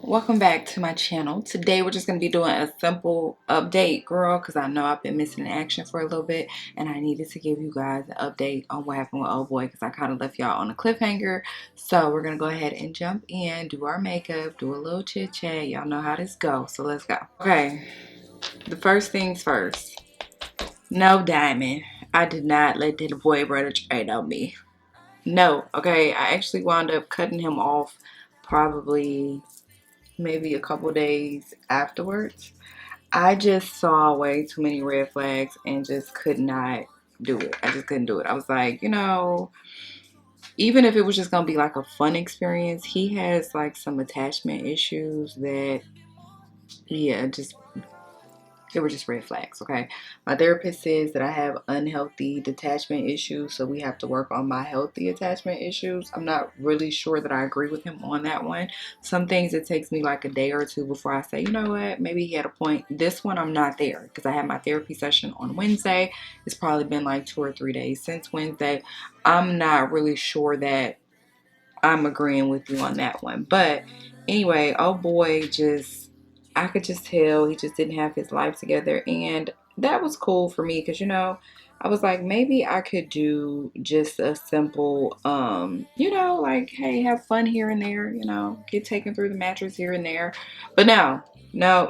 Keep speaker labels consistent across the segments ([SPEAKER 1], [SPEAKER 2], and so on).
[SPEAKER 1] Welcome back to my channel. Today we're just going to be doing a simple update, girl, because I know I've been missing in action for a little bit and I needed to give you guys an update on what happened with old boy because I kind of left y'all on a cliffhanger. So we're going to go ahead and jump in, do our makeup, do a little chit chat. Y'all know how this goes, so let's go. Okay, the first things first. No, Diamond, I did not let the boy run a train on me. No, okay, I actually wound up cutting him off probably maybe a couple days afterwards. I just saw way too many red flags and just could not do it. I just couldn't do it. I was like, even if it was just gonna be like a fun experience, he has like some attachment issues that, yeah, just they were just red flags, okay? My therapist says that I have unhealthy detachment issues, so we have to work on my healthy attachment issues. I'm not really sure that I agree with him on that one. Some things it takes me like a day or two before I say, you know what, maybe he had a point. This one I'm not there because I had my therapy session on Wednesday. It's probably been like 2 or 3 days since Wednesday. I'm not really sure that I'm agreeing with you on that one. But anyway, oh boy, I could just tell he just didn't have his life together. And that was cool for me because, I was like, maybe I could do just a simple, like, hey, have fun here and there, get taken through the mattress here and there. But no,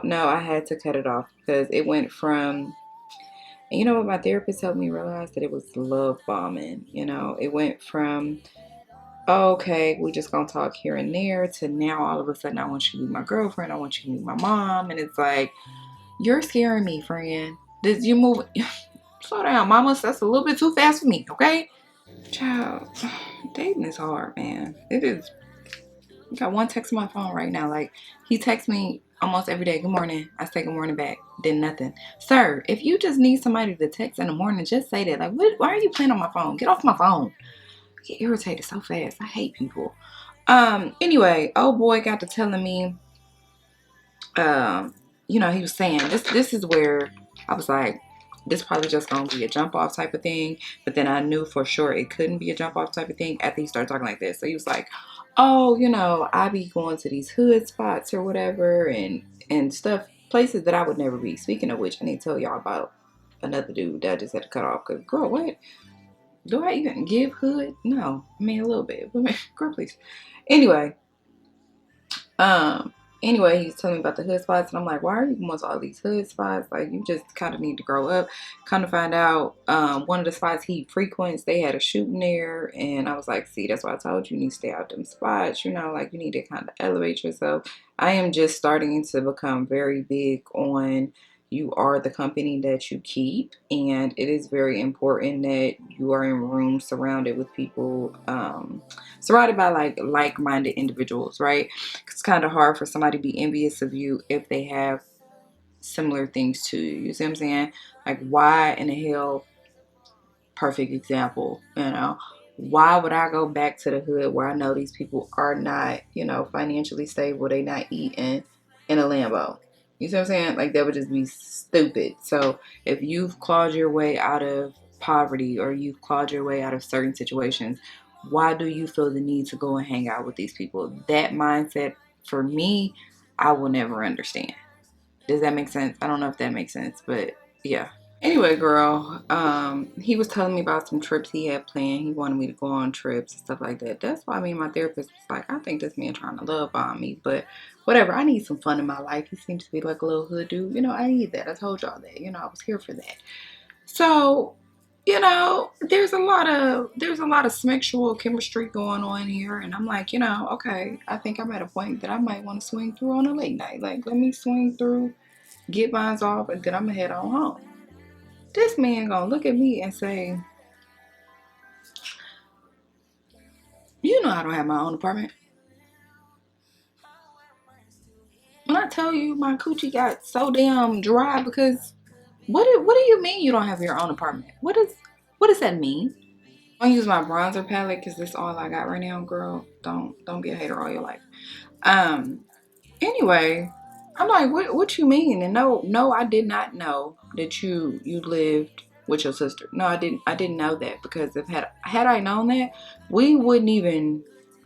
[SPEAKER 1] I had to cut it off because it went from, and you know what, my therapist helped me realize that it was love bombing. It went from, okay, we just gonna talk here and there, to now all of a sudden I want you to be my girlfriend, I want you to be my mom. And it's like, you're scaring me, friend. Did you move? Slow down, mama. That's a little bit too fast for me, okay? Child, dating is hard, man. It is. I got one text on my phone right now. Like, he texts me almost every day, good morning. I say good morning back. Then nothing. Sir, if you just need somebody to text in the morning, just say that. Like, why are you playing on my phone? Get off my phone. I get irritated so fast. I hate people. Anyway, old boy got to telling me, he was saying this is where I was like, this probably just gonna be a jump off type of thing. But then I knew for sure it couldn't be a jump off type of thing after he started talking like this. So he was like, oh, I be going to these hood spots or whatever and stuff, places that I would never be. Speaking of which, I need to tell y'all about another dude that I just had to cut off because, girl, what? Do I even give hood? No. I mean, a little bit. But, girl, please. Anyway, um, he's telling me about the hood spots, and I'm like, why are you going to all these hood spots? Like, you just kind of need to grow up. Kind of find out, one of the spots he frequents, they had a shooting there, and I was like, see, that's why I told you, you need to stay out them spots. Like, you need to kind of elevate yourself. I am just starting to become very big on, you are the company that you keep, and it is very important that you are in rooms surrounded with people, surrounded by like-minded individuals, right? It's kind of hard for somebody to be envious of you if they have similar things to you. You see what I'm saying? Like, why in the hell? Perfect example, why would I go back to the hood where I know these people are not, financially stable? They not eating in a Lambo. You see what I'm saying? Like, that would just be stupid. So if you've clawed your way out of poverty or you've clawed your way out of certain situations, why do you feel the need to go and hang out with these people? That mindset, for me, I will never understand. Does that make sense? I don't know if that makes sense, but yeah. Anyway, girl, he was telling me about some trips he had planned. He wanted me to go on trips and stuff like that. That's why me and my therapist was like, I think this man trying to love bomb me, but whatever. I need some fun in my life. He seems to be like a little hood dude. I need that. I told y'all that. I was here for that. So, there's a lot of sexual chemistry going on here, and I'm like, okay, I think I'm at a point that I might want to swing through on a late night. Like, let me swing through, get mine off, and then I'm gonna head on home. This man gonna look at me and say, I don't have my own apartment. When I tell you my coochie got so damn dry because what do you mean you don't have your own apartment? What does that mean? I'm gonna use my bronzer palette because that's all I got right now, girl. Don't be a hater all your life. Um anyway, I'm like, what you mean? And no, I did not know that you lived with your sister. No, I didn't know that because if had I known that, we wouldn't even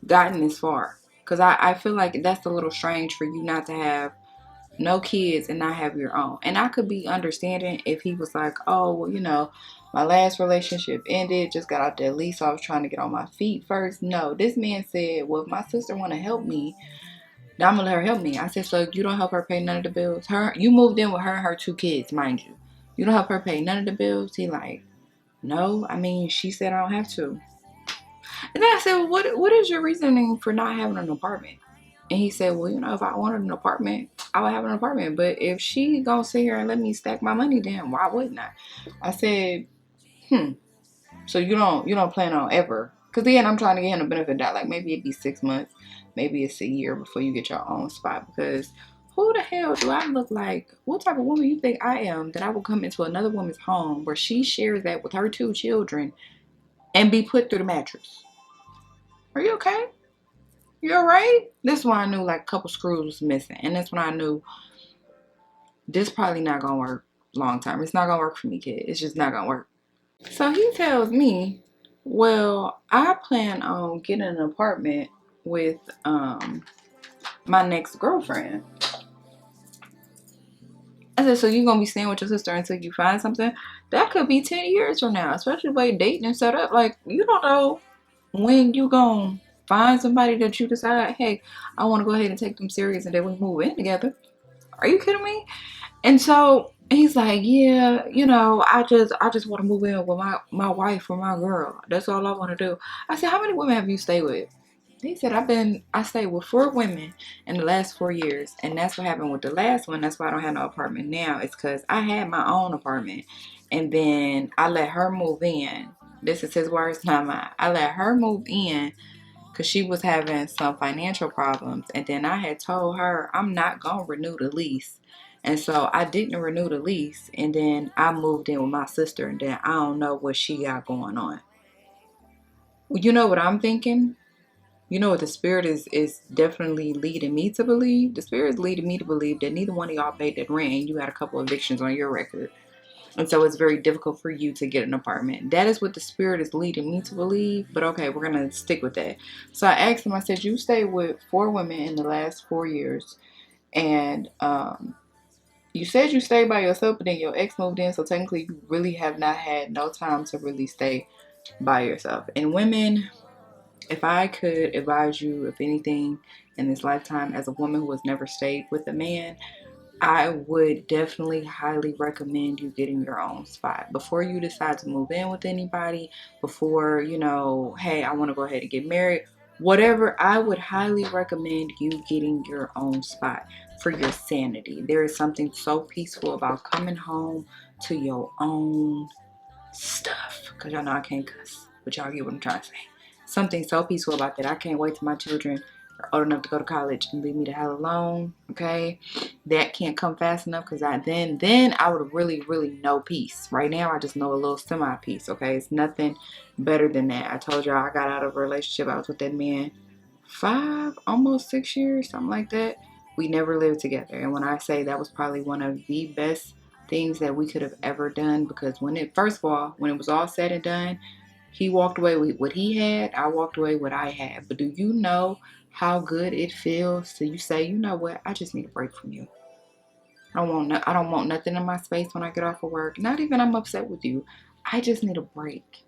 [SPEAKER 1] gotten this far. Because I feel like that's a little strange for you not to have no kids and not have your own. And I could be understanding if he was like, oh, well, you know, my last relationship ended, just got out there lease, so I was trying to get on my feet first. No, this man said, well, if my sister want to help me, then I'm gonna let her help me. I said, so you don't help her pay none of the bills? You moved in with her and her 2 kids, mind you. You don't help her pay none of the bills? He like, no, I mean, she said I don't have to. And then I said, well, what is your reasoning for not having an apartment? And he said, well, you know, if I wanted an apartment, I would have an apartment. But if she gonna sit here and let me stack my money, then why wouldn't I? I said, so you don't plan on ever? Because then I'm trying to get him the benefit of that. Like maybe it'd be 6 months, maybe it's a year before you get your own spot. Because who the hell do I look like? What type of woman you think I am that I will come into another woman's home where she shares that with her 2 children and be put through the mattress? Are you okay? You alright? This is when I knew like a couple screws was missing. And that's when I knew this probably not gonna work long term. It's not gonna work for me, kid. It's just not gonna work. So he tells me, well, I plan on getting an apartment with my next girlfriend. I said, so you gonna be staying with your sister until you find something? That could be 10 years from now, especially the way dating is set up. Like, you don't know when you gonna find somebody that you decide, hey, I want to go ahead and take them serious and then we move in together. Are you kidding me? And so he's like, yeah, you know, I just want to move in with my wife or my girl. That's all I want to do. I said, how many women have you stayed with? He said, I stayed with 4 women in the last 4 years. And that's what happened with the last one. That's why I don't have no apartment now. It's because I had my own apartment. And then I let her move in. This is his words, not mine. I let her move in because she was having some financial problems. And then I had told her I'm not going to renew the lease. And so I didn't renew the lease. And then I moved in with my sister. And then I don't know what she got going on. You know what I'm thinking? You know what the spirit is definitely leading me to believe? The spirit is leading me to believe that neither one of y'all paid that rent and you had a couple evictions on your record. And so it's very difficult for you to get an apartment. That is what the spirit is leading me to believe. But okay, we're going to stick with that. So I asked him, I said, you stayed with 4 women in the last 4 years. And you said you stayed by yourself, but then your ex moved in. So technically you really have not had no time to really stay by yourself. And women, if I could advise you of anything in this lifetime as a woman who has never stayed with a man, I would definitely highly recommend you getting your own spot before you decide to move in with anybody, before, you know, hey, I want to go ahead and get married, whatever. I would highly recommend you getting your own spot for your sanity. There is something so peaceful about coming home to your own stuff, because y'all know I can't cuss, but y'all get what I'm trying to say. Something so peaceful about that. I can't wait till my children are old enough to go to college and leave me the hell alone. Okay, that can't come fast enough, because then I would really know peace. Right now I just know a little semi peace. Okay, it's nothing better than that. I told y'all I got out of a relationship. I was with that man 5 almost 6 years, something like that. We never lived together, and when I say that was probably one of the best things that we could have ever done, because when it was all said and done, he walked away with what he had, I walked away with what I had. But do you know how good it feels to you say, you know what, I just need a break from you. I don't want nothing in my space when I get off of work. Not even I'm upset with you. I just need a break.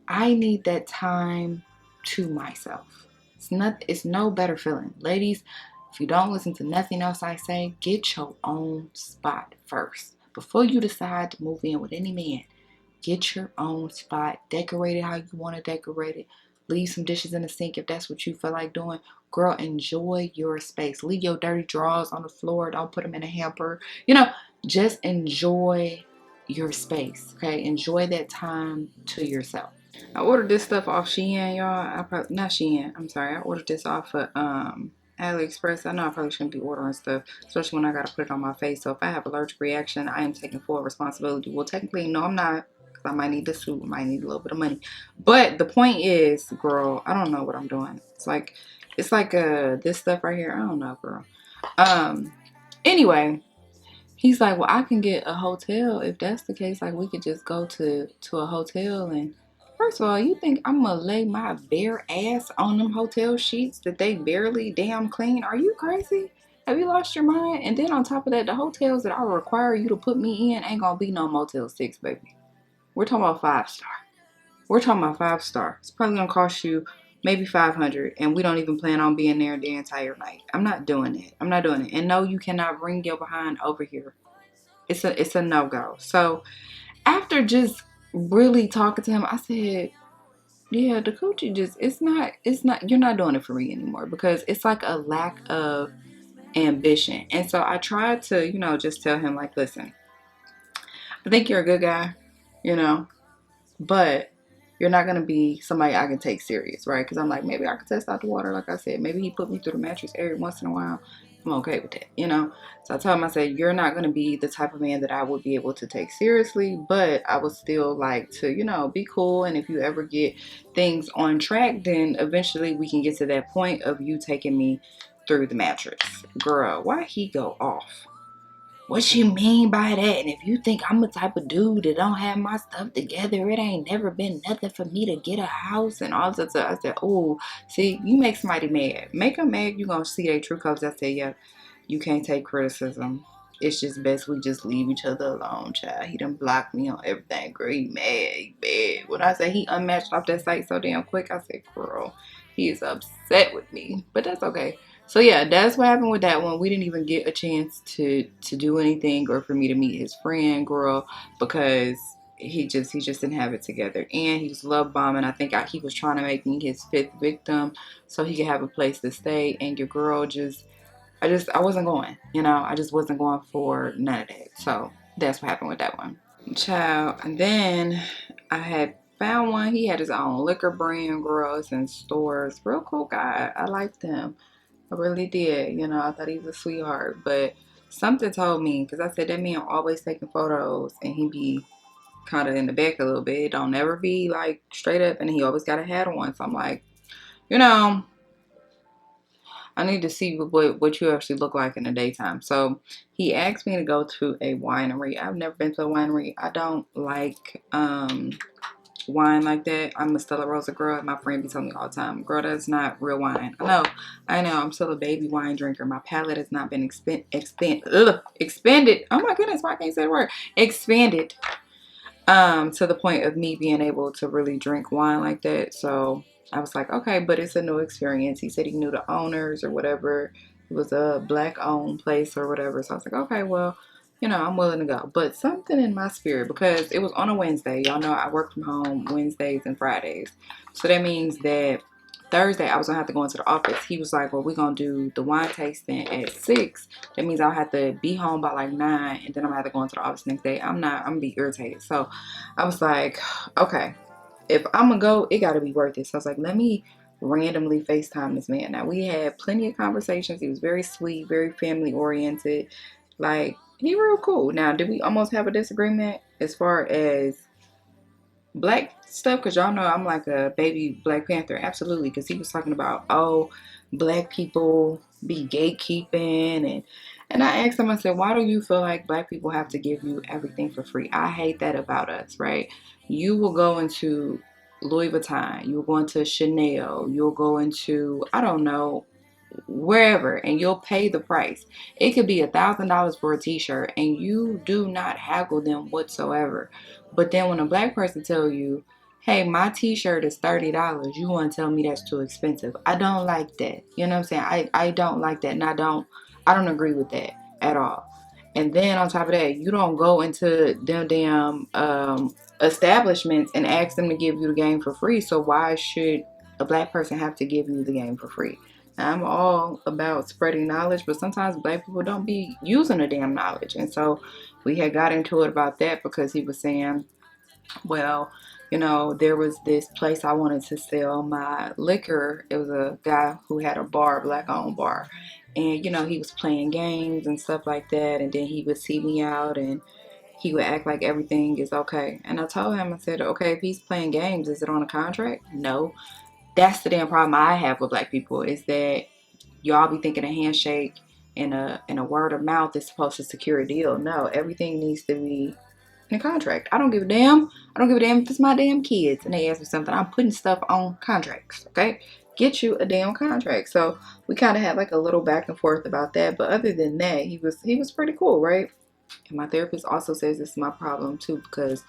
[SPEAKER 1] I need that time to myself. It's no better feeling. Ladies, if you don't listen to nothing else I say, get your own spot first. Before you decide to move in with any man, get your own spot. Decorate it how you want to decorate it. Leave some dishes in the sink if that's what you feel like doing. Girl, enjoy your space. Leave your dirty drawers on the floor. Don't put them in a hamper. You know, just enjoy your space. Okay? Enjoy that time to yourself. I ordered this stuff off Shein, y'all. Not Shein. I'm sorry. I ordered this off of AliExpress. I know I probably shouldn't be ordering stuff, especially when I gotta put it on my face. So if I have allergic reaction, I am taking full responsibility. Well, technically, no, I'm not. I might need the suit. I might need a little bit of money. But the point is, girl, I don't know what I'm doing. It's like this stuff right here. I don't know, girl. Anyway, he's like, well, I can get a hotel if that's the case. Like, we could just go to a hotel and First of all, you think I'm gonna lay my bare ass on them hotel sheets that they barely damn clean? Are you crazy? Have you lost your mind? And then on top of that, the hotels that I require you to put me in ain't gonna be no Motel 6, baby. We're talking about 5-star. We're talking about 5-star. It's probably gonna cost you maybe 500, and we don't even plan on being there the entire night. I'm not doing it. I'm not doing it. And no, you cannot bring your behind over here. It's a no go. So after just really talking to him, I said, yeah, the coochie just it's not you're not doing it for me anymore because it's like a lack of ambition. And so I tried to, just tell him like, listen, I think you're a good guy, you know, but you're not gonna be somebody I can take serious, right? Because I'm like, maybe I could test out the water, like I said. Maybe he put me through the mattress every once in a while. I'm okay with that. So I told him, I said, you're not gonna be the type of man that I would be able to take seriously, but I would still like to, be cool. And if you ever get things on track, then eventually we can get to that point of you taking me through the mattress. Girl, why he go off? What you mean by that? And if you think I'm the type of dude that don't have my stuff together, it ain't never been nothing for me to get a house and all that stuff. I said, oh, see, you make somebody mad. Make them mad, you gonna see their true colors. I said, yeah, you can't take criticism. It's just best we just leave each other alone, child. He done blocked me on everything. Girl, he mad, he bad. When I say he unmatched off that site so damn quick, I said, girl, he is upset with me. But that's okay. So yeah, that's what happened with that one. We didn't even get a chance to do anything or for me to meet his friend, girl, because he just didn't have it together, and he was love bombing. I think he was trying to make me his fifth victim so he could have a place to stay. And your girl I wasn't going. I just wasn't going for none of that. So that's what happened with that one, child. And then I had found one. He had his own liquor brand, girls in stores. Real cool guy. I liked him. I really did. I thought he was a sweetheart. But something told me, because I said that man always taking photos and he be kind of in the back a little bit. Don't never be like straight up, and he always got a hat on. So I'm like, I need to see what you actually look like in the daytime. So he asked me to go to a winery. I've never been to a winery. I don't like wine like that. I'm a Stella Rosa girl. My friend be telling me all the time, girl, that's not real wine. I know. I'm still a baby wine drinker. My palate has not been expanded. Oh my goodness, why I can't say the word? Expanded. To the point of me being able to really drink wine like that. So I was like, okay, but it's a new experience. He said he knew the owners or whatever. It was a black owned place or whatever. So I was like, okay, well, I'm willing to go. But something in my spirit, because it was on a Wednesday. Y'all know I work from home Wednesdays and Fridays. So that means that Thursday I was gonna have to go into the office. He was like, well, we're gonna do the wine tasting at 6. That means I'll have to be home by like 9, and then I'm gonna have to go into the office next day. I'm gonna be irritated. So I was like, okay, if I'm gonna go, it gotta be worth it. So I was like, let me randomly FaceTime this man. Now we had plenty of conversations. He was very sweet, very family oriented. Like, he real cool. Now, did we almost have a disagreement as far as black stuff? Because y'all know I'm like a baby Black Panther. Absolutely. Because he was talking about, oh, black people be gatekeeping. And I asked him, I said, why do you feel like black people have to give you everything for free? I hate that about us, right? You will go into Louis Vuitton. You'll go into Chanel. You'll go into, I don't know, wherever, and you'll pay the price. It could be $1,000 for a t-shirt, and you do not haggle them whatsoever. But then when a black person tell you, hey, my t-shirt is $30, you want to tell me that's too expensive. I don't like that. You know what I'm saying? I don't like that, and I don't agree with that at all. And then on top of that, you don't go into them damn establishments and ask them to give you the game for free. So why should a black person have to give you the game for free? I'm all about spreading knowledge, but sometimes black people don't be using the damn knowledge. And so we had got into it about that because he was saying, well, there was this place I wanted to sell my liquor. It was a guy who had a bar, black owned bar. And, he was playing games and stuff like that. And then he would see me out and he would act like everything is okay. And I told him, I said, okay, if he's playing games, is it on a contract? No. That's the damn problem I have with black people, is that y'all be thinking a handshake and a word of mouth is supposed to secure a deal. No, everything needs to be in a contract. I don't give a damn. I don't give a damn if it's my damn kids and they ask me something. I'm putting stuff on contracts, okay? Get you a damn contract. So we kind of had like a little back and forth about that. But other than that, he was pretty cool, right? And my therapist also says this is my problem too, because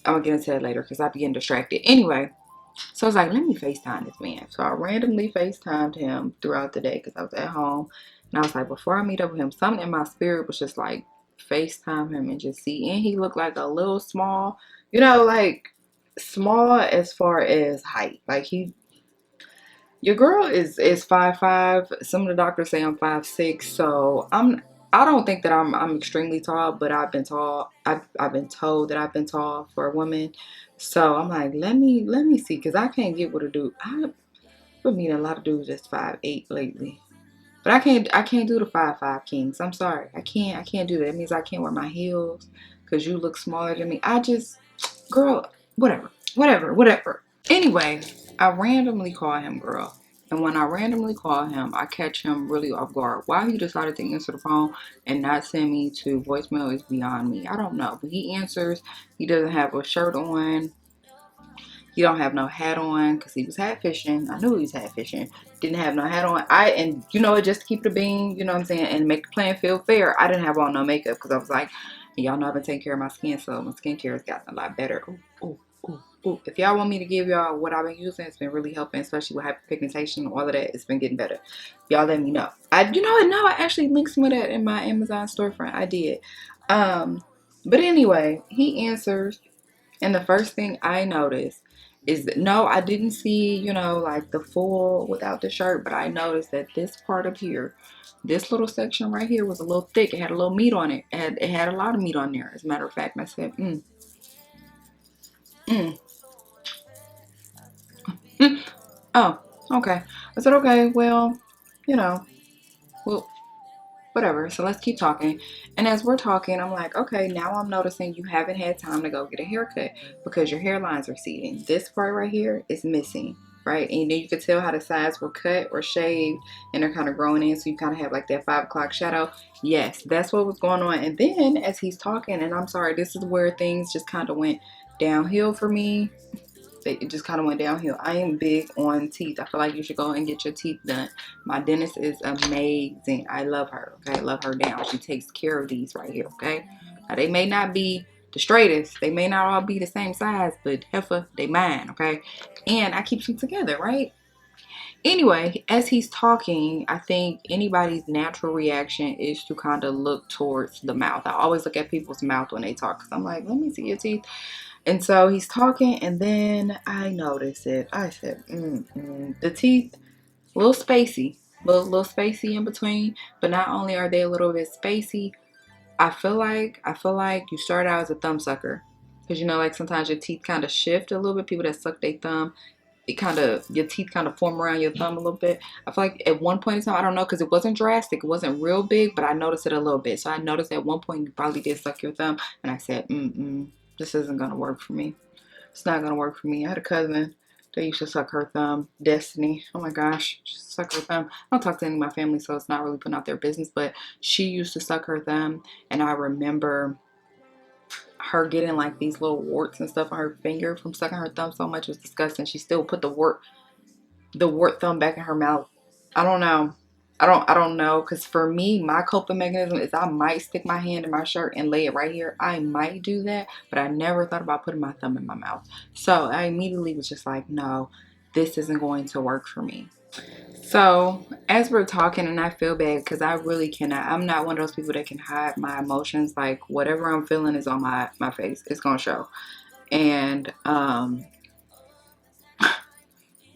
[SPEAKER 1] I'm gonna get into that later because I be getting distracted. Anyway, so I was like, let me FaceTime this man. So I randomly FaceTimed him throughout the day because I was at home. And I was like, before I meet up with him, something in my spirit was just like, FaceTime him and just see. And he looked like a little small, like small as far as height. Like your girl is 5'5". Some of the doctors say I'm 5'6". So I don't think that I'm extremely tall, but I've been tall. I've been told that I've been tall for a woman. So I'm like, let me see, because I can't get with a dude. I've been meeting a lot of dudes that's 5'8" lately. But I can't do the 5'5" kings. I'm sorry. I can't do that. It means I can't wear my heels because you look smaller than me. Girl, whatever. Anyway, I randomly call him, girl. And when I randomly call him, I catch him really off guard. Why he decided to answer the phone and not send me to voicemail is beyond me. I don't know. But he answers. He doesn't have a shirt on. He don't have no hat on because he was hat fishing. I knew he was hat fishing. Didn't have no hat on. And just to keep the bean, you know what I'm saying, and make the playing field fair, I didn't have on no makeup because I was like, y'all know I've been taking care of my skin, so my skincare has gotten a lot better. Ooh. If y'all want me to give y'all what I've been using, it's been really helping, especially with hyperpigmentation and all of that. It's been getting better. Y'all let me know. I actually linked some of that in my Amazon storefront. I did. But anyway, he answers. And the first thing I noticed is that, no, I didn't see, like the full without the shirt, but I noticed that this part up here, this little section right here was a little thick. It had a little meat on it. It had a lot of meat on there, as a matter of fact. And I said, mm. Oh, okay. I said, okay, well, you know, well, whatever. So let's keep talking. And as we're talking, I'm like, okay, now I'm noticing you haven't had time to go get a haircut because your hairline's receding. This part right here is missing, right? And then you could tell how the sides were cut or shaved and they're kind of growing in. So you kind of have like that 5 o'clock shadow. Yes, that's what was going on. And then as he's talking, and I'm sorry, this is where things just kind of went downhill for me. It just kind of went downhill. I am big on teeth. I feel like you should go and get your teeth done. My dentist is amazing. I love her. Okay, I love her down. She takes care of these right here. Okay, now they may not be the straightest. They may not all be the same size, but heifer, they mine. Okay, and I keep them together, right? Anyway, as he's talking, I think anybody's natural reaction is to kind of look towards the mouth. I always look at people's mouth when they talk because I'm like, let me see your teeth. And so he's talking, and then I noticed it. I said, the teeth, a little spacey, little spacey in between. But not only are they a little bit spacey, I feel like you start out as a thumb sucker, because like sometimes your teeth kind of shift a little bit. People that suck their thumb, your teeth kind of form around your thumb a little bit. I feel like at one point in time, I don't know, because it wasn't drastic, it wasn't real big, but I noticed it a little bit. So I noticed at one point you probably did suck your thumb, and I said, this isn't gonna work for me. It's not gonna work for me. I had a cousin that used to suck her thumb, Destiny. Oh my gosh, she suck her thumb. I don't talk to any of my family, so it's not really putting out their business, but she used to suck her thumb, and I remember her getting like these little warts and stuff on her finger from sucking her thumb so much. It was disgusting. She still put the wart thumb back in her mouth. I don't know. I don't know, because for me, my coping mechanism is I might stick my hand in my shirt and lay it right here. I might do that, but I never thought about putting my thumb in my mouth. So I immediately was just like, no, this isn't going to work for me. So as we're talking, and I feel bad because I really cannot. I'm not one of those people that can hide my emotions. Like whatever I'm feeling is on my face. It's gonna show. And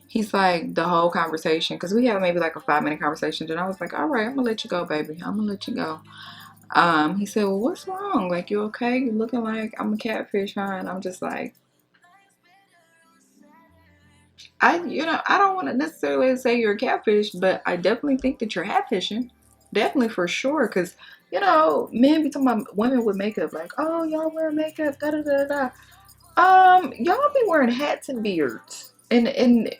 [SPEAKER 1] he's like, the whole conversation, because we had maybe like a 5-minute conversation, and I was like, all right, I'm gonna let you go, baby. I'm gonna let you go. He said, well, what's wrong? Like, you okay? You looking like I'm a catfish, huh? And I'm just like, I don't want to necessarily say you're a catfish, but I definitely think that you're catfishing. Definitely, for sure. Because, men be talking about women with makeup, like, oh, y'all wear makeup, da da da da. Y'all be wearing hats and beards. And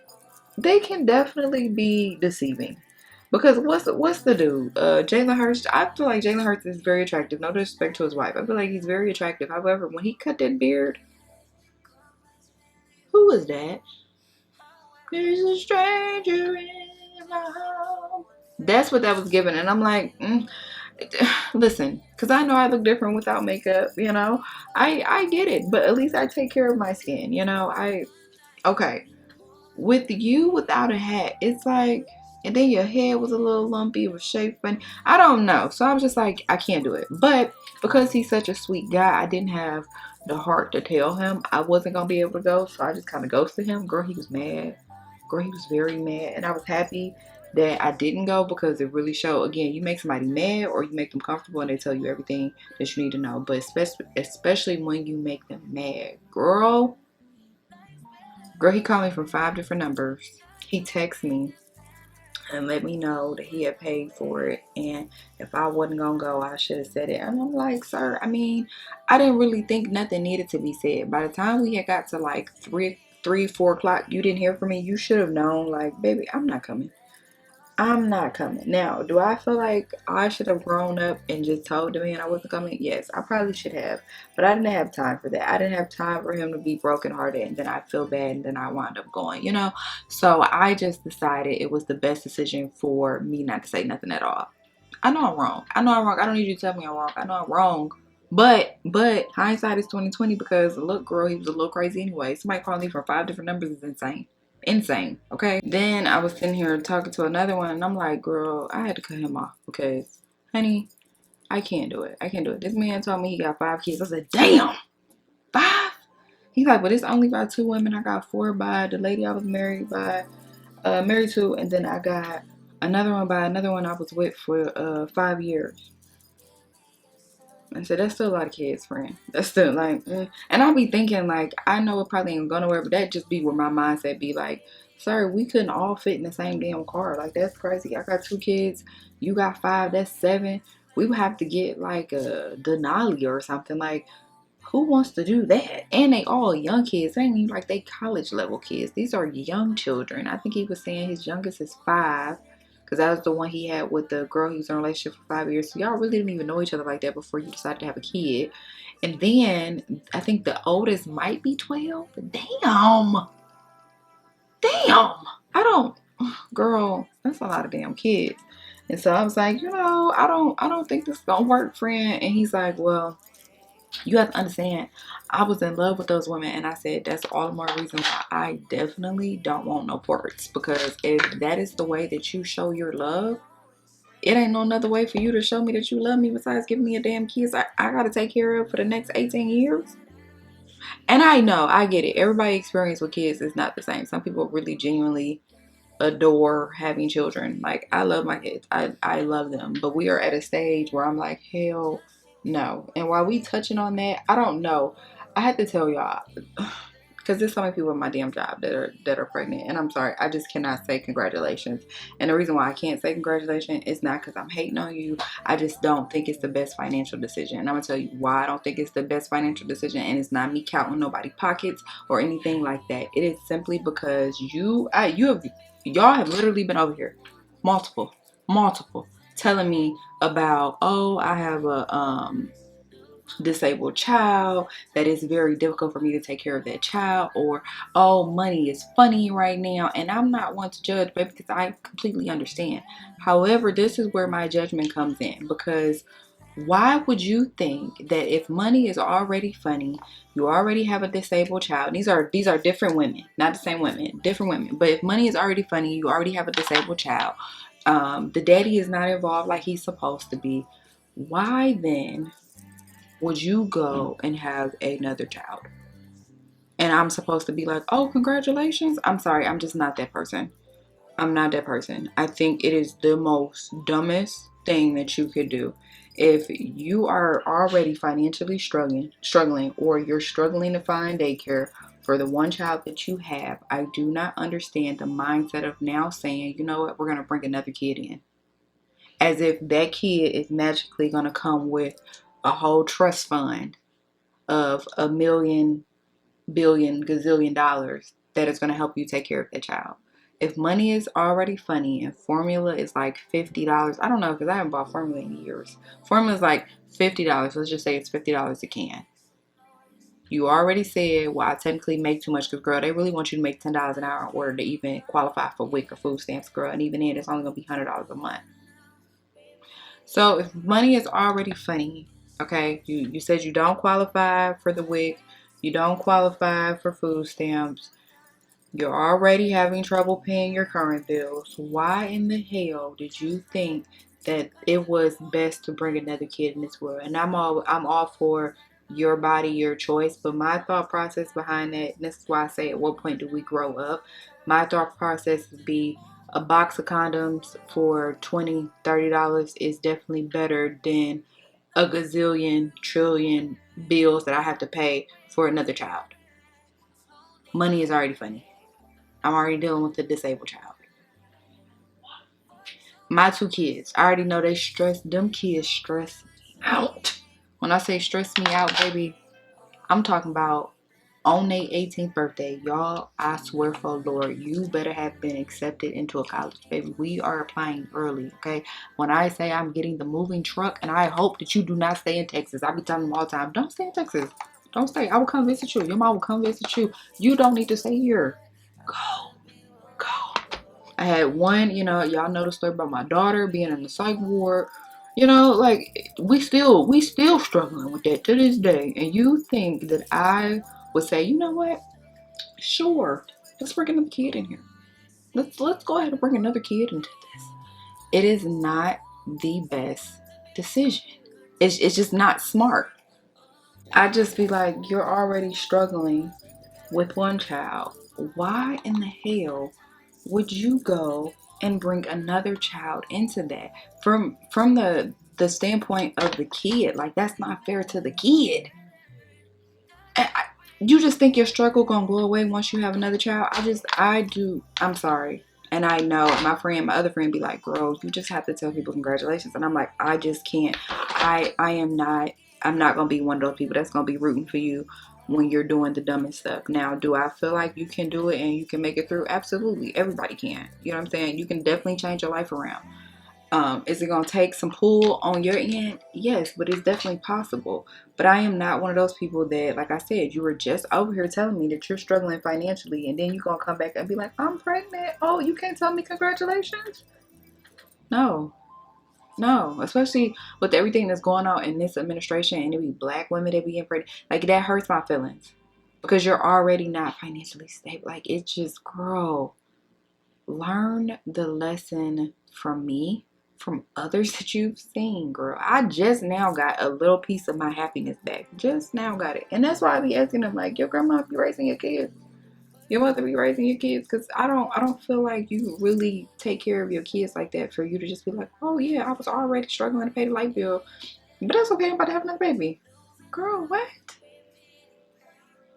[SPEAKER 1] they can definitely be deceiving. Because what's the dude? Jalen Hurst. I feel like Jalen Hurst is very attractive. No disrespect to his wife. I feel like he's very attractive. However, when he cut that beard, who was that? There's a stranger in my home. That's what that was given, and I'm like, listen, because I know I look different without makeup. You know, I get it, but at least I take care of my skin. You know, okay. With you without a hat, it's like, and then your head was a little lumpy, it was shaped funny. I don't know. So I was just like, I can't do it. But because he's such a sweet guy, I didn't have the heart to tell him I wasn't gonna be able to go. So I just kind of ghosted him. Girl, he was mad. Girl, he was very mad. And I was happy that I didn't go because it really showed. Again, you make somebody mad or you make them comfortable and they tell you everything that you need to know. But especially when you make them mad. Girl, he called me from 5 different numbers. He texted me and let me know that he had paid for it. And if I wasn't going to go, I should have said it. And I'm like, sir, I mean, I didn't really think nothing needed to be said. By the time we had got to like 4 o'clock, you didn't hear from me. You should have known, like, baby, I'm not coming. I'm not coming. Now, do I feel like I should have grown up and just told the man I wasn't coming? Yes, I probably should have. But I didn't have time for that. I didn't have time for him to be brokenhearted and then I feel bad and then I wound up going, you know? So I just decided it was the best decision for me not to say nothing at all. I know I'm wrong. I know I'm wrong. I don't need you to tell me I'm wrong. I know I'm wrong. But hindsight is 2020 because look, girl, he was a little crazy anyway. Somebody calling me from 5 different numbers is insane. Insane, okay? Then I was sitting here talking to another one and I'm like, girl, I had to cut him off because, honey, I can't do it. I can't do it. This man told me he got 5 kids. I said, damn, 5? He's like, but it's only by 2 women. I got 4 by the lady I was married to, and then I got another one by another one I was with for 5 years. I said, that's still a lot of kids, friend. That's still like, and I be thinking, like, I know it probably ain't going nowhere, but that just be where my mindset be like, sir, we couldn't all fit in the same damn car. Like, that's crazy. I got 2 kids. You got 5. That's 7. We would have to get like a Denali or something. Like, who wants to do that? And they all young kids. They ain't even like they college level kids. These are young children. I think he was saying his youngest is 5. Because that was the one he had with the girl he was in a relationship for 5 years. So y'all really didn't even know each other like that before you decided to have a kid. And then I think the oldest might be 12. Damn. Damn. I don't, girl, that's a lot of damn kids. And so I was like, I don't think this is gonna work, friend. And he's like, well, you have to understand, I was in love with those women, and I said that's all the more reason why I definitely don't want no parts. Because if that is the way that you show your love, it ain't no another way for you to show me that you love me besides giving me a damn kiss I gotta take care of for the next 18 years. And I know, I get it. Everybody's experience with kids is not the same. Some people really genuinely adore having children. Like, I love my kids. I love them. But we are at a stage where I'm like, hell no. And while we touching on that, I don't know. I had to tell y'all, because there's so many people in my damn job that are pregnant, and I'm sorry, I just cannot say congratulations. And the reason why I can't say congratulations is not because I'm hating on you. I just don't think it's the best financial decision, and I'm gonna tell you why I don't think it's the best financial decision. And it's not me counting nobody's pockets or anything like that. It is simply because y'all have literally been over here multiple telling me about, oh, I have a disabled child, that it's very difficult for me to take care of that child, or oh, money is funny right now. And I'm not one to judge, baby, because I completely understand. However, this is where my judgment comes in, because why would you think that if money is already funny, you already have a disabled child? These are different women, not the same women, different women. But if money is already funny, you already have a disabled child. The daddy is not involved like he's supposed to be. Why then would you go and have another child? And I'm supposed to be like, oh, congratulations. I'm sorry, I'm just not that person. I'm not that person. I think it is the most dumbest thing that you could do. If you are already financially struggling, or you're struggling to find daycare for the one child that you have, I do not understand the mindset of now saying, you know what, we're going to bring another kid in. As if that kid is magically going to come with a whole trust fund of $1 million, billion, gazillion dollars that is going to help you take care of that child. If money is already funny and formula is like $50, I don't know because I haven't bought formula in years. Formula is like $50. Let's just say it's $50 a can. You already said, well, I technically make too much because, girl, they really want you to make $10 an hour in order to even qualify for WIC or food stamps, girl. And even then, it's only going to be $100 a month. So if money is already funny, okay, you said you don't qualify for the WIC, you don't qualify for food stamps, you're already having trouble paying your current bills. Why in the hell did you think that it was best to bring another kid in this world? And I'm all for your body, your choice. But my thought process behind that, and this is why I say, at what point do we grow up? My thought process would be a box of condoms for $20, $30 is definitely better than a gazillion, trillion bills that I have to pay for another child. Money is already funny. I'm already dealing with a disabled child. My 2 kids, I already know they stress. Them kids stress me out. When I say stress me out, baby, I'm talking about on their 18th birthday. Y'all, I swear for Lord, you better have been accepted into a college, baby. We are applying early, okay? When I say I'm getting the moving truck, and I hope that you do not stay in Texas. I be telling them all the time, don't stay in Texas. Don't stay. I will come visit you. Your mom will come visit you. You don't need to stay here. Go. I had one, y'all know the story about my daughter being in the psych ward. Like we still struggling with that to this day. And you think that I would say, you know what? Sure, let's bring another kid in here. Let's go ahead and bring another kid into this. It is not the best decision. It's just not smart. I just be like, you're already struggling with one child. Why in the hell would you go and bring another child into that? From the standpoint of the kid, like that's not fair to the kid. You just think your struggle gonna go away once you have another child? I'm sorry. And I know my other friend be like, girl, you just have to tell people congratulations. And I'm like, I just can't. I'm not gonna be one of those people that's gonna be rooting for you when you're doing the dumbest stuff. Now, do I feel like you can do it and you can make it through? Absolutely. Everybody can. You know what I'm saying? You can definitely change your life around. Is it going to take some pull on your end? Yes, but it's definitely possible. But I am not one of those people that, like I said, you were just over here telling me that you're struggling financially, and then you're going to come back and be like, I'm pregnant. Oh, you can't tell me congratulations? No. Especially with everything that's going on in this administration, and it be black women that be getting pregnant. Like, that hurts my feelings because you're already not financially stable. Like, it's just, girl, learn the lesson from me, from others that you've seen, girl. I just now got a little piece of my happiness back. Just now got it. And that's why I be asking them, like, your grandma be raising your kids? Your mother be raising your kids? Because I don't feel like you really take care of your kids like that for you to just be like, oh yeah, I was already struggling to pay the light bill, but that's okay, I'm about to have another baby. Girl, what?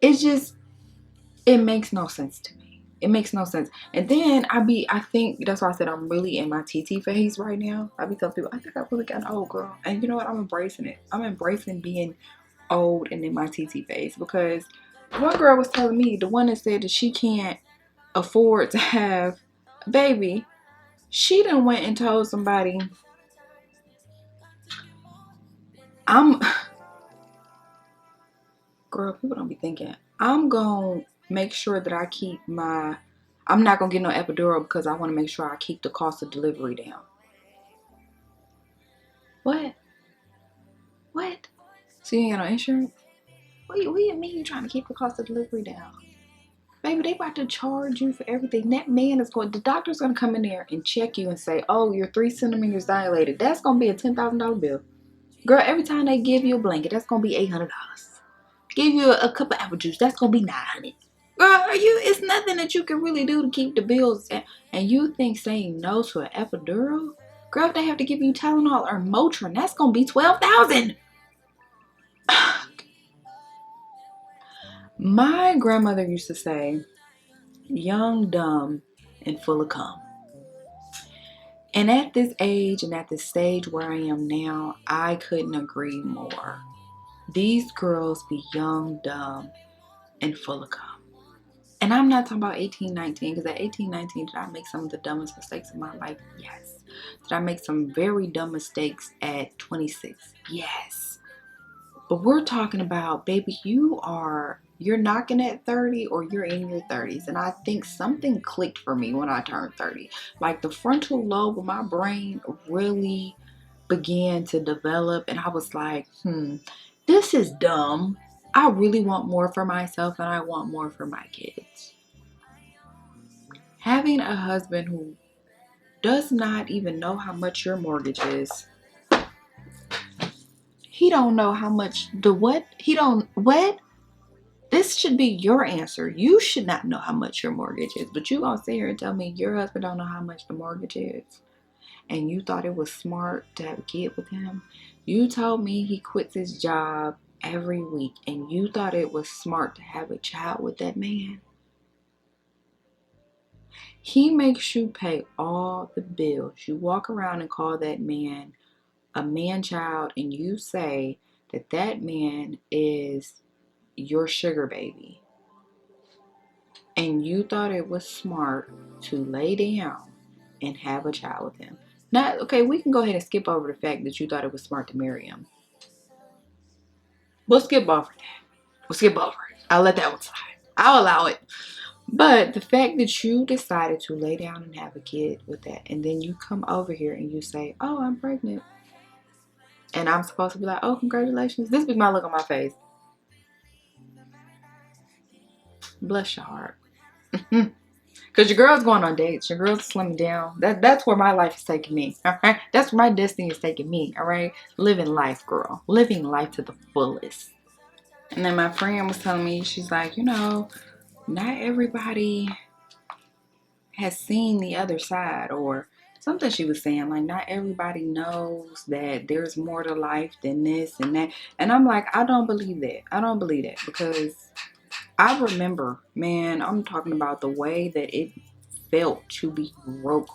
[SPEAKER 1] It makes no sense to me. It makes no sense. And then I think that's why I said I'm really in my TT phase right now. I be telling people, I think I really got an old girl. And you know what? I'm embracing it. I'm embracing being old and in my TT phase, because one girl was telling me, the one that said that she can't afford to have a baby, she done went and told somebody, girl, people don't be thinking, I'm going to make sure that I'm not going to get no epidural because I want to make sure I keep the cost of delivery down. What? So you ain't got no insurance? What do you mean you trying to keep the cost of delivery down? Baby, they about to charge you for everything. The doctor's going to come in there and check you and say, oh, you're 3 centimeters dilated. That's going to be a $10,000 bill. Girl, every time they give you a blanket, that's going to be $800. Give you a cup of apple juice, that's going to be $900. Girl, it's nothing that you can really do to keep the bills down. And you think saying no to an epidural? Girl, if they have to give you Tylenol or Motrin, that's going to be $12,000. My grandmother used to say, young, dumb, and full of cum. And at this age and at this stage where I am now, I couldn't agree more. These girls be young, dumb, and full of cum. And I'm not talking about 18, 19, because at 18, 19, did I make some of the dumbest mistakes in my life? Yes. Did I make some very dumb mistakes at 26? Yes. But we're talking about, baby, you're knocking at 30 or you're in your 30s. And I think something clicked for me when I turned 30. Like the frontal lobe of my brain really began to develop, and I was like, this is dumb. I really want more for myself and I want more for my kids. Having a husband who does not even know how much your mortgage is. He don't know how much the what? He don't what? This should be your answer. You should not know how much your mortgage is, but you gonna sit here and tell me your husband don't know how much the mortgage is, and you thought it was smart to have a kid with him. You told me he quits his job every week, and you thought it was smart to have a child with that man. He makes you pay all the bills. You walk around and call that man a man child, and you say that that man is your sugar baby. And you thought it was smart to lay down and have a child with him. Not okay, we can go ahead and skip over the fact that you thought it was smart to marry him. We'll skip over that. We'll skip over it. I'll let that one slide. I'll allow it. But the fact that you decided to lay down and have a kid with that, and then you come over here and you say, "Oh, I'm pregnant," and I'm supposed to be like, "Oh, congratulations." This be my look on my face. Bless your heart. Because your girl's going on dates. Your girl's slimming down. That's where my life is taking me. All right? That's where my destiny is taking me. All right? Living life, girl. Living life to the fullest. And then my friend was telling me, she's like, not everybody has seen the other side, or something she was saying. Like, not everybody knows that there's more to life than this and that. And I'm like, I don't believe that. I don't believe that, because I remember, man, I'm talking about the way that it felt to be broke.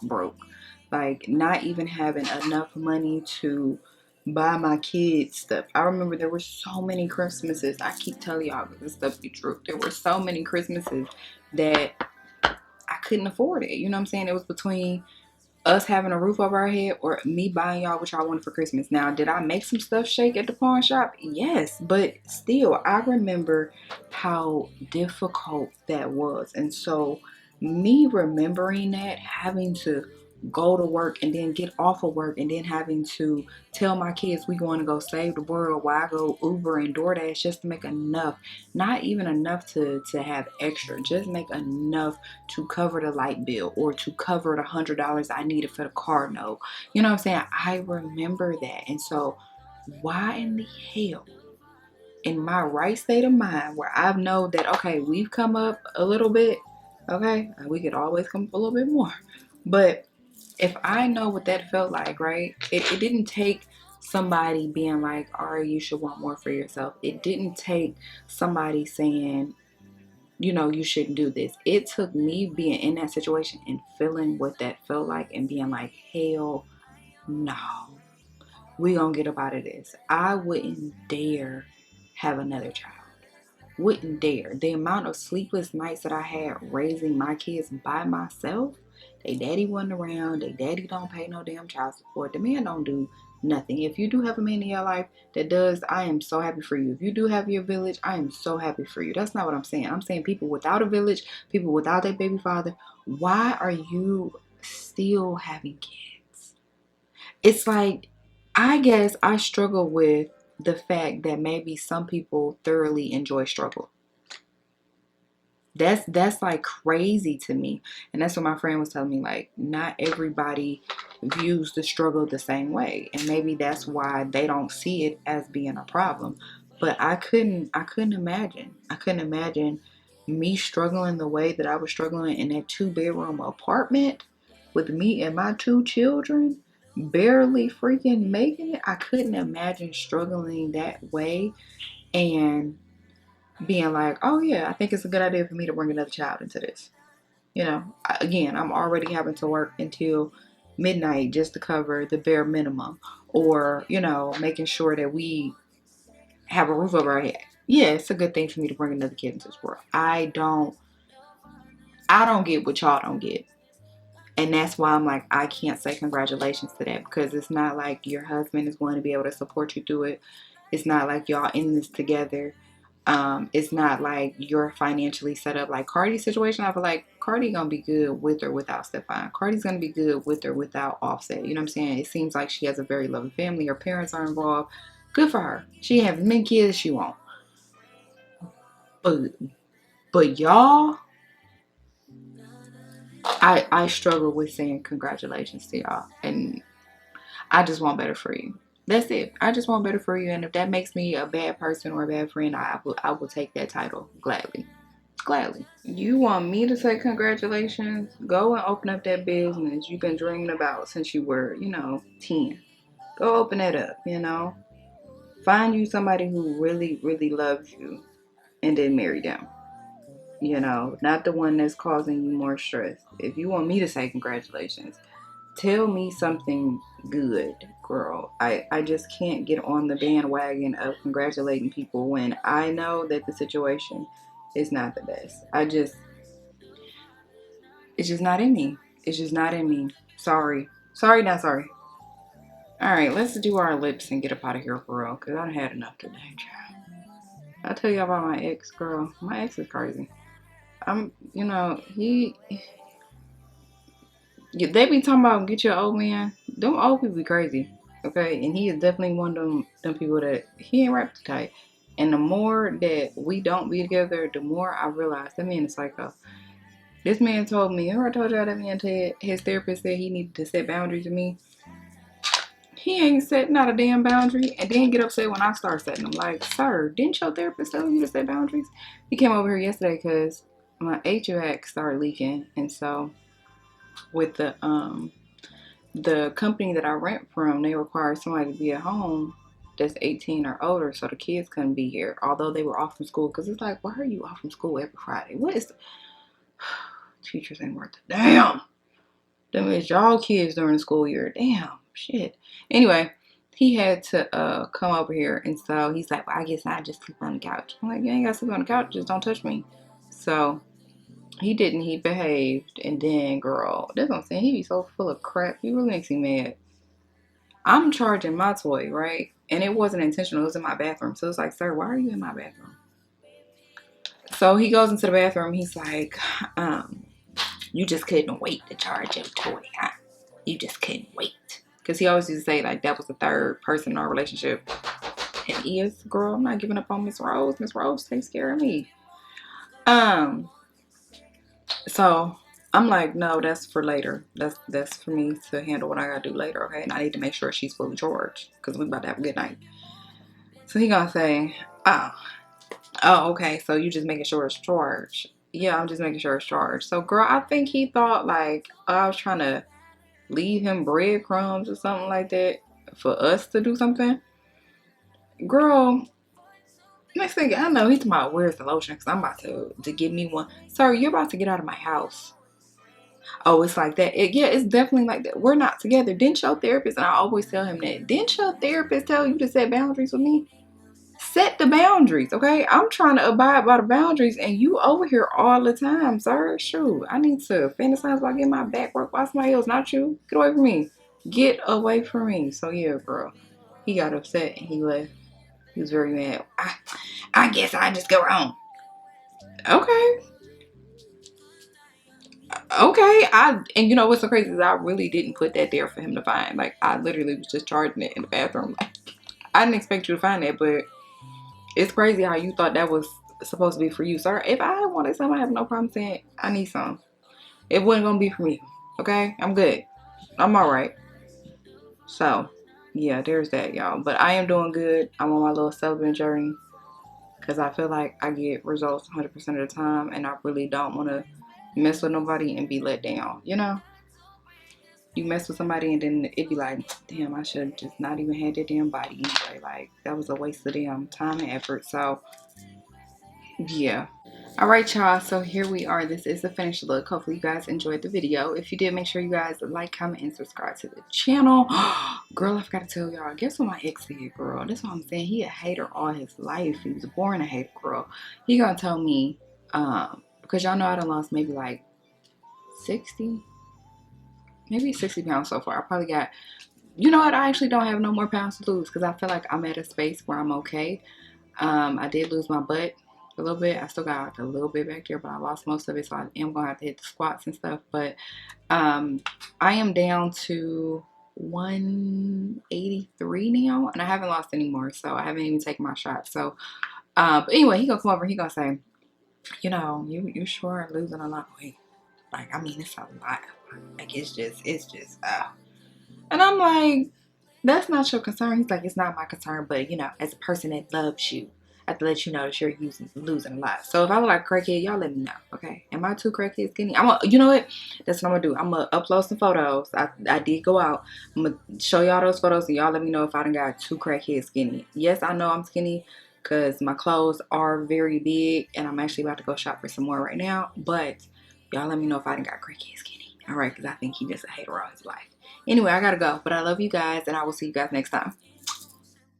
[SPEAKER 1] Like, not even having enough money to buy my kids stuff. I remember there were so many Christmases. I keep telling y'all this stuff be true. There were so many Christmases that I couldn't afford it. You know what I'm saying? It was between us having a roof over our head or me buying y'all what y'all wanted for Christmas. Now, did I make some stuff shake at the pawn shop? Yes, but still, I remember how difficult that was. And so, me remembering that, having to go to work and then get off of work and then having to tell my kids we going to go save the world while I go Uber and DoorDash just to make enough, not even enough to have extra, just make enough to cover the light bill or to cover the $100 I needed for the car note. You know what I'm saying? I remember that. And so why in the hell, in my right state of mind, where I know that, okay, we've come up a little bit, okay, we could always come up a little bit more, but if I know what that felt like, right, it didn't take somebody being like, all right, you should want more for yourself. It didn't take somebody saying, you shouldn't do this. It took me being in that situation and feeling what that felt like and being like, hell no, we gonna get up out of this. I wouldn't dare have another child. Wouldn't dare. The amount of sleepless nights that I had raising my kids by myself. They daddy wasn't around. They daddy don't pay no damn child support. The man don't do nothing. If you do have a man in your life that does, I am so happy for you. If you do have your village, I am so happy for you. That's not what I'm saying. I'm saying people without a village, people without their baby father. Why are you still having kids? It's like, I guess I struggle with the fact that maybe some people thoroughly enjoy struggle. That's like crazy to me. And that's what my friend was telling me, like, not everybody views the struggle the same way, and maybe that's why they don't see it as being a problem. But I couldn't imagine me struggling the way that I was struggling in that 2-bedroom apartment with me and my 2 children barely freaking making it. I couldn't imagine struggling that way and being like, oh yeah, I think it's a good idea for me to bring another child into this. Again, I'm already having to work until midnight just to cover the bare minimum, or, making sure that we have a roof over our head. Yeah, it's a good thing for me to bring another kid into this world. I don't I don't get what y'all don't get. And that's why I'm like, I can't say congratulations to that, because it's not like your husband is going to be able to support you through it. It's not like y'all in this together. It's not like you're financially set up like Cardi's situation. I feel like Cardi gonna be good with or without Stefan. Cardi's gonna be good with or without Offset. You know what I'm saying? It seems like she has a very loving family. Her parents are involved. Good for her. She has many kids she won't. But y'all, I struggle with saying congratulations to y'all, and I just want better for you. That's it. I just want better for you, and if that makes me a bad person or a bad friend, I will take that title gladly. Gladly. You want me to say congratulations? Go and open up that business you've been dreaming about since you were, 10. Go open it up, Find you somebody who really, really loves you and then marry them. Not the one that's causing you more stress. If you want me to say congratulations, tell me something good, girl. I just can't get on the bandwagon of congratulating people when I know that the situation is not the best. It's just not in me. It's just not in me. Sorry. Sorry, not sorry. Alright, let's do our lips and get up out of here, girl, because I done had enough today, child. I'll tell you about my ex, girl. My ex is crazy. They be talking about get your old man. Them old people be crazy, okay? And he is definitely one of them people that he ain't right tight. And the more that we don't be together, the more I realize that man is psycho. This man told me, remember I told y'all that man his therapist said he needed to set boundaries with me? He ain't setting out a damn boundary and then get upset when I start setting them. Like, sir, didn't your therapist tell you to set boundaries? He came over here yesterday because my HVAC started leaking, and so with the company that I rent from, they require somebody to be at home that's 18 or older, so the kids couldn't be here, although they were off from school. Because it's like, why are you off from school every Friday? What is teachers ain't worth a damn. Them is y'all kids during the school year. Damn, shit. Anyway, he had to come over here, and so he's like, well, I guess I just sleep on the couch. I'm like, you ain't got to sleep on the couch, just don't touch me. So he didn't. He behaved, and then, girl, that's what I'm saying. He be so full of crap. He really makes me mad. I'm charging my toy, right? And it wasn't intentional. It was in my bathroom. So it's like, sir, why are you in my bathroom? So he goes into the bathroom. He's like, you just couldn't wait to charge your toy, huh? You just couldn't wait. Because he always used to say, like, that was the third person in our relationship. And he is, girl, I'm not giving up on Miss Rose. Miss Rose takes care of me. So I'm like, no, that's for later. That's for me to handle what I gotta do later, okay? And I need to make sure she's fully charged because we about to have a good night. So he gonna say, okay, so you just making sure it's charged. Yeah, I'm just making sure it's charged. So girl, I think he thought like I was trying to leave him breadcrumbs or something like that for us to do something. Girl, next thing I know, he's talking about where's the lotion because I'm about to give me one. Sir, you're about to get out of my house. Oh, it's like that. Yeah, it's definitely like that. We're not together. Didn't your therapist, and I always tell him that, didn't your therapist tell you to set boundaries with me? Set the boundaries, okay? I'm trying to abide by the boundaries, and you over here all the time, sir. Shoot, I need to fantasize about getting my back worked by somebody else, not you. Get away from me. Get away from me. So yeah, girl. He got upset and he left. He was very mad. I guess I just go wrong. Okay. Okay, and you know what's so crazy is I really didn't put that there for him to find. Like I literally was just charging it in the bathroom. Like I didn't expect you to find that, but it's crazy how you thought that was supposed to be for you, sir. If I wanted some, I have no problem saying I need some. It wasn't gonna be for me. Okay, I'm good. I'm all right. So yeah, there's that, y'all. But I am doing good. I'm on my little celibate journey because I feel like I get results 100% of the time, and I really don't want to mess with nobody and be let down. You mess with somebody and then it'd be like, damn, I should just not even had that damn body anyway. Like that was a waste of damn time and effort. So yeah. All right, y'all, so here we are. This is the finished look. Hopefully you guys enjoyed the video. If you did, make sure you guys like, comment, and subscribe to the channel. Girl, I forgot to tell y'all, guess what my ex said, girl? That's what I'm saying. He a hater all his life. He was born a hater, girl. He gonna tell me, because y'all know I done lost maybe like 60, maybe 60 pounds so far. I probably got, you know what, I actually don't have no more pounds to lose because I feel like I'm at a space where I'm okay. I did lose my butt a little bit. I still got a little bit back there, but I lost most of it, so I am gonna have to hit the squats and stuff. But I am down to 183 now, and I haven't lost any more, so I haven't even taken my shot. So, but anyway, he gonna come over. He gonna say, you know, you sure are losing a lot of weight. Like, I mean, it's a lot. Like, it's just, and I'm like, that's not your concern. He's like, it's not my concern, but you know, as a person that loves you, I have to let you know that you're losing a lot. So if I look like a crackhead, y'all let me know, okay? Am I too crackhead skinny? You know what? That's what I'm gonna do. I'm gonna upload some photos. I did go out. I'm gonna show y'all those photos, and y'all let me know if I done got too crackhead skinny. Yes, I know I'm skinny because my clothes are very big, and I'm actually about to go shop for some more right now. But y'all let me know if I done got crackhead skinny. All right, because I think he just a hater all his life. Anyway, I gotta go, but I love you guys, and I will see you guys next time.